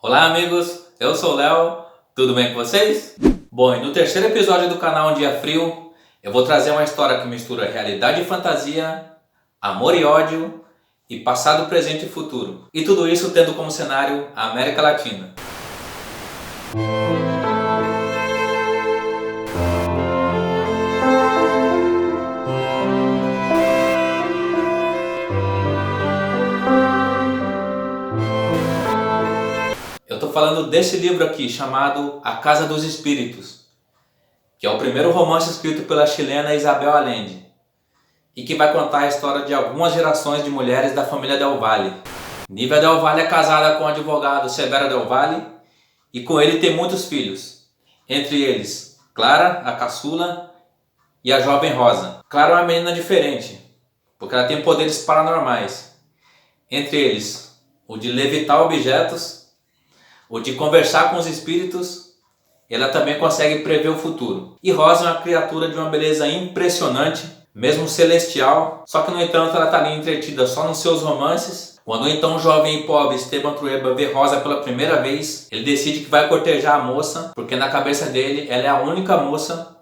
Olá amigos, eu sou o Léo, tudo bem com vocês? Bom, e no terceiro episódio do canal Um Dia Frio, eu vou trazer uma história que mistura realidade e fantasia, amor e ódio, e passado, presente e futuro. E tudo isso tendo como cenário a América Latina. Eu estou falando desse livro aqui, chamado A Casa dos Espíritos, que é o primeiro romance escrito pela chilena Isabel Allende, e que vai contar a história de algumas gerações de mulheres da família Del Valle. Nívia Del Valle é casada com o advogado Severo Del Valle, e com ele tem muitos filhos, entre eles Clara, a caçula, e a jovem Rosa. Clara é uma menina diferente, porque ela tem poderes paranormais, entre eles o de levitar objetos, o de conversar com os espíritos. Ela também consegue prever o futuro. E Rosa é uma criatura de uma beleza impressionante, mesmo celestial, só que no entanto ela está ali entretida só nos seus romances. Quando então o jovem e pobre Esteban Trueba vê Rosa pela primeira vez, ele decide que vai cortejar a moça, porque na cabeça dele ela é a única moça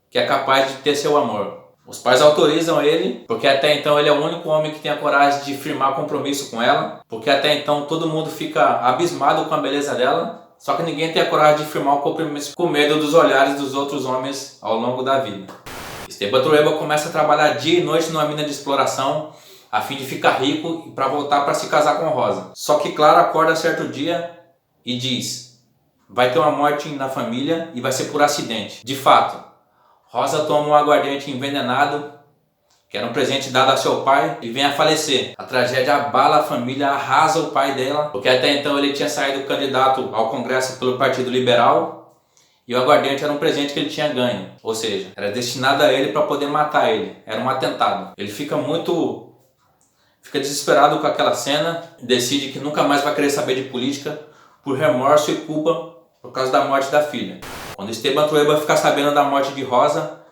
que é capaz de ter seu amor. Os pais autorizam ele, porque até então ele é o único homem que tem a coragem de firmar compromisso com ela, porque até então todo mundo fica abismado com a beleza dela, só que ninguém tem a coragem de firmar o compromisso com medo dos olhares dos outros homens ao longo da vida. Esteban Trueba começa a trabalhar dia e noite numa mina de exploração, a fim de ficar rico e para voltar para se casar com Rosa. Só que Clara acorda certo dia e diz: vai ter uma morte na família e vai ser por acidente. De fato, Rosa toma um aguardente envenenado, que era um presente dado a seu pai, e vem a falecer. A tragédia abala a família, arrasa o pai dela, porque até então ele tinha saído candidato ao Congresso pelo Partido Liberal, e o aguardente era um presente que ele tinha ganho, ou seja, era destinado a ele para poder matar ele, era um atentado. Ele fica desesperado com aquela cena, decide que nunca mais vai querer saber de política, por remorso e culpa por causa da morte da filha. Quando Esteban Trueba fica sabendo da morte de Rosa,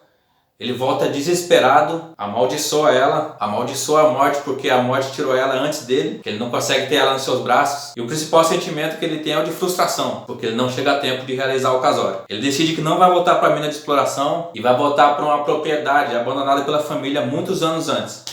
ele volta desesperado, amaldiçoa ela, amaldiçoa a morte porque a morte tirou ela antes dele, que ele não consegue ter ela nos seus braços. E o principal sentimento que ele tem é o de frustração, porque ele não chega a tempo de realizar o casório. Ele decide que não vai voltar para a mina de exploração e vai voltar para uma propriedade abandonada pela família muitos anos antes.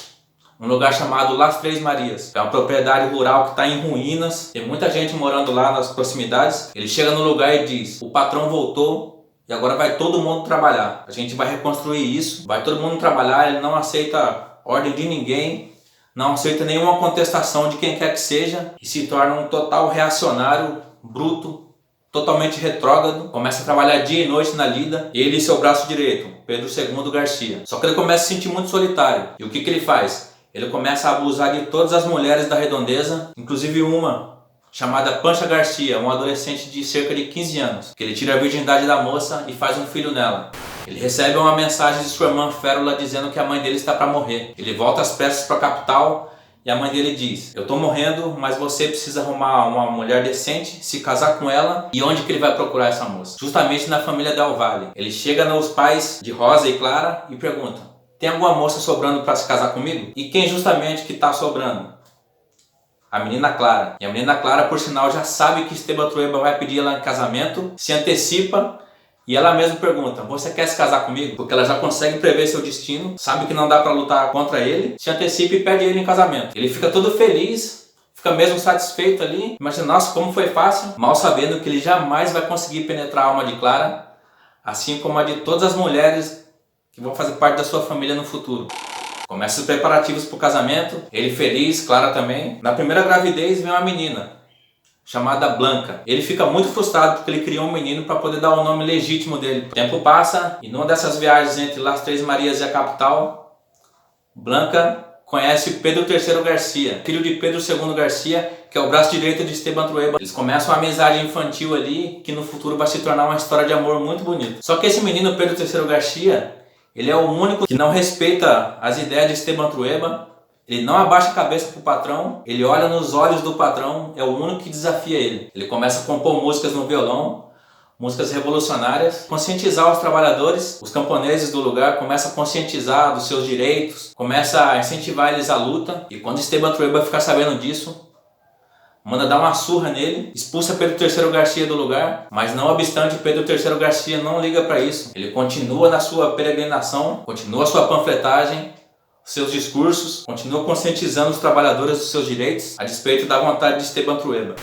Um lugar chamado Las Três Marias. É uma propriedade rural que está em ruínas, tem muita gente morando lá nas proximidades. Ele chega no lugar e diz: o patrão voltou e agora vai todo mundo trabalhar. A gente vai reconstruir isso, vai todo mundo trabalhar. Ele não aceita ordem de ninguém, não aceita nenhuma contestação de quem quer que seja, e se torna um total reacionário, bruto, totalmente retrógrado. Começa a trabalhar dia e noite na lida, ele e seu braço direito, Pedro II Garcia. Só que ele começa a se sentir muito solitário. E o que ele faz? Ele começa a abusar de todas as mulheres da redondeza, inclusive uma chamada Pancha Garcia, uma adolescente de cerca de 15 anos, que ele tira a virgindade da moça e faz um filho nela. Ele recebe uma mensagem de sua irmã Férula dizendo que a mãe dele está para morrer. Ele volta às pressas para a capital e a mãe dele diz: eu estou morrendo, mas você precisa arrumar uma mulher decente, se casar com ela. E onde que ele vai procurar essa moça? Justamente na família Del Valle. Ele chega nos pais de Rosa e Clara e pergunta: tem alguma moça sobrando para se casar comigo? E quem justamente que está sobrando? A menina Clara. E a menina Clara, por sinal, já sabe que Esteban Trueba vai pedir ela em casamento, se antecipa e ela mesma pergunta: você quer se casar comigo? Porque ela já consegue prever seu destino, sabe que não dá para lutar contra ele, se antecipa e pede ele em casamento. Ele fica todo feliz, fica mesmo satisfeito ali. Imagina, nossa, como foi fácil, mal sabendo que ele jamais vai conseguir penetrar a alma de Clara, assim como a de todas as mulheres que vão fazer parte da sua família no futuro. Começa os preparativos para o casamento, ele feliz, Clara também. Na primeira gravidez vem uma menina chamada Blanca. Ele fica muito frustrado porque ele criou um menino para poder dar o nome legítimo dele. O tempo passa e numa dessas viagens entre Las Três Marias e a capital, Blanca conhece Pedro III Garcia, filho de Pedro II Garcia, que é o braço direito de Esteban Trueba. Eles começam uma amizade infantil ali, que no futuro vai se tornar uma história de amor muito bonita. Só que esse menino Pedro III Garcia, ele é o único que não respeita as ideias de Esteban Trueba, ele não abaixa a cabeça para o patrão, ele olha nos olhos do patrão, é o único que desafia ele. Ele começa a compor músicas no violão, músicas revolucionárias, conscientizar os trabalhadores, os camponeses do lugar, começa a conscientizar dos seus direitos, começa a incentivar eles à luta. E quando Esteban Trueba ficar sabendo disso, manda dar uma surra nele, expulsa Pedro III Garcia do lugar, mas não obstante, Pedro III Garcia não liga para isso. Ele continua na sua peregrinação, continua a sua panfletagem, seus discursos, continua conscientizando os trabalhadores dos seus direitos, a despeito da vontade de Esteban Trueba.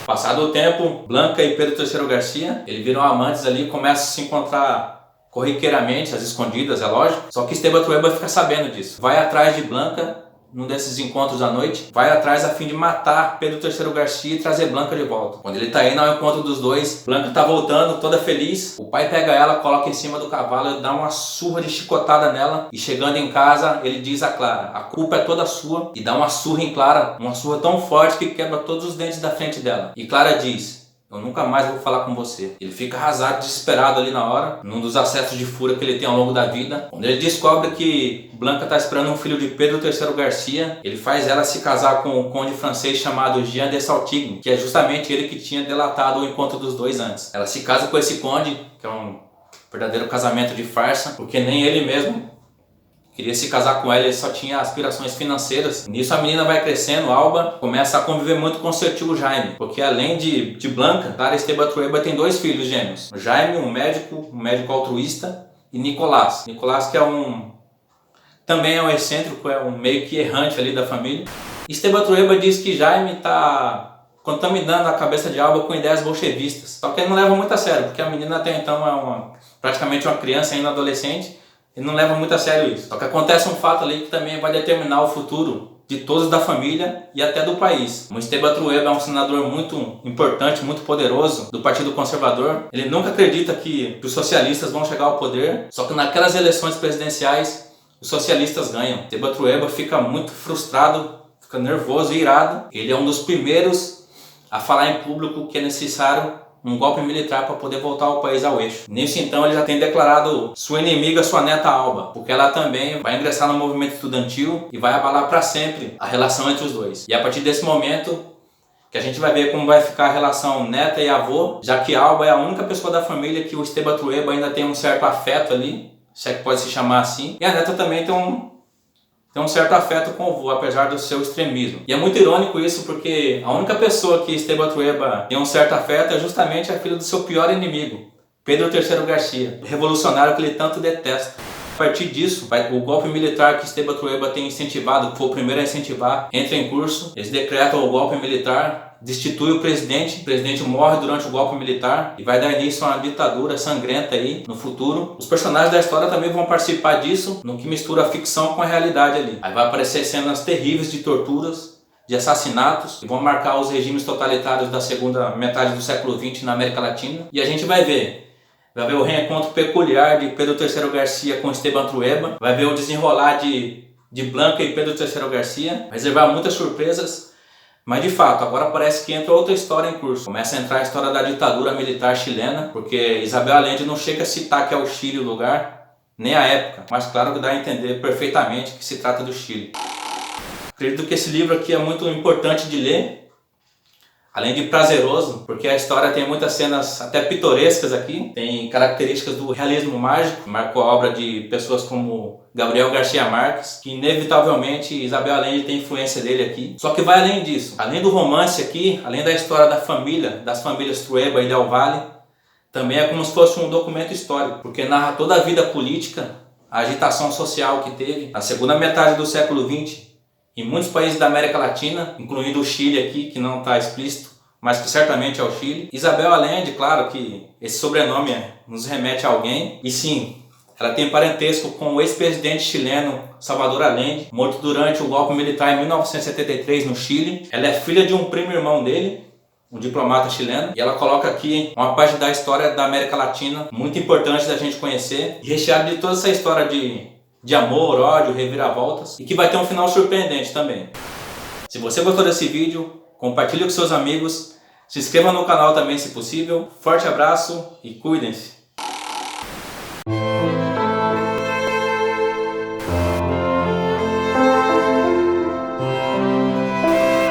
Passado o tempo, Blanca e Pedro III Garcia, eles viram amantes ali e começam a se encontrar corriqueiramente, às escondidas, é lógico. Só que Esteban Trueba fica sabendo disso. Vai atrás de Blanca, num desses encontros à noite, vai atrás a fim de matar Pedro III Garcia e trazer Blanca de volta. Quando ele tá indo ao encontro dos dois, Blanca tá voltando toda feliz. O pai pega ela, coloca em cima do cavalo, dá uma surra de chicotada nela e chegando em casa, ele diz a Clara: a culpa é toda sua, e dá uma surra em Clara, uma surra tão forte que quebra todos os dentes da frente dela. E Clara diz: eu nunca mais vou falar com você. Ele fica arrasado, desesperado ali na hora, num dos acessos de fúria que ele tem ao longo da vida. Quando ele descobre que Blanca está esperando um filho de Pedro III Garcia, ele faz ela se casar com um conde francês chamado Jean de Saltigny, que é justamente ele que tinha delatado o encontro dos dois antes. Ela se casa com esse conde, que é um verdadeiro casamento de farsa, porque nem ele mesmo queria se casar com ela, ele só tinha aspirações financeiras. Nisso a menina vai crescendo, Alba começa a conviver muito com seu tio Jaime, porque além de Blanca, Clara Esteban Trueba tem dois filhos gêmeos. Jaime, um médico altruísta, e Nicolás. Nicolás que também é um excêntrico, é um meio que errante ali da família. Esteban Trueba diz que Jaime está contaminando a cabeça de Alba com ideias bolchevistas. Só que ele não leva muito a sério, porque a menina até então é praticamente uma criança ainda adolescente. Ele não leva muito a sério isso. Só que acontece um fato ali que também vai determinar o futuro de todos da família e até do país. O Esteban Trueba é um senador muito importante, muito poderoso do Partido Conservador. Ele nunca acredita que os socialistas vão chegar ao poder. Só que naquelas eleições presidenciais, os socialistas ganham. Esteban Trueba fica muito frustrado, fica nervoso e irado. Ele é um dos primeiros a falar em público que é necessário um golpe militar para poder voltar o país ao eixo. Nisso então ele já tem declarado sua inimiga, sua neta Alba, porque ela também vai ingressar no movimento estudantil e vai abalar para sempre a relação entre os dois. E a partir desse momento que a gente vai ver como vai ficar a relação neta e avô, já que Alba é a única pessoa da família que o Esteban Trueba ainda tem um certo afeto ali, se é que pode se chamar assim, e a neta também tem um certo afeto com o avô, apesar do seu extremismo. E é muito irônico isso, porque a única pessoa que Esteban Trueba tem um certo afeto é justamente a filha do seu pior inimigo, Pedro III Garcia, o revolucionário que ele tanto detesta. A partir disso, o golpe militar que Esteban Trueba tem incentivado, que foi o primeiro a incentivar, entra em curso. Eles decretam o golpe militar, destitui o presidente morre durante o golpe militar e vai dar início a uma ditadura sangrenta aí no futuro. Os personagens da história também vão participar disso, no que mistura a ficção com a realidade ali. Aí vai aparecer cenas terríveis de torturas, de assassinatos, que vão marcar os regimes totalitários da segunda metade do século XX na América Latina. E a gente vai ver o reencontro peculiar de Pedro III Garcia com Esteban Trueba, vai ver o desenrolar de Blanca e Pedro III Garcia, vai reservar muitas surpresas, mas de fato, agora parece que entra outra história em curso. Começa a entrar a história da ditadura militar chilena, porque Isabel Allende não chega a citar que é o Chile o lugar, nem a época, mas claro que dá a entender perfeitamente que se trata do Chile. Acredito que esse livro aqui é muito importante de ler, além de prazeroso, porque a história tem muitas cenas até pitorescas aqui, tem características do realismo mágico, marcou a obra de pessoas como Gabriel Garcia Marques, que inevitavelmente Isabel Allende tem influência dele aqui. Só que vai além disso, além do romance aqui, além da história da família, das famílias Trueba e Del Valle, também é como se fosse um documento histórico, porque narra toda a vida política, a agitação social que teve na segunda metade do século XX, em muitos países da América Latina, incluindo o Chile aqui, que não está explícito, mas que certamente é o Chile. Isabel Allende, claro que esse sobrenome nos remete a alguém, e sim, ela tem parentesco com o ex-presidente chileno Salvador Allende, morto durante o golpe militar em 1973 no Chile. Ela é filha de um primo-irmão dele, um diplomata chileno, e ela coloca aqui uma parte da história da América Latina, muito importante da gente conhecer, e recheada de toda essa história de amor, ódio, reviravoltas, e que vai ter um final surpreendente também. Se você gostou desse vídeo, compartilhe com seus amigos, se inscreva no canal também se possível. Forte abraço e cuidem-se!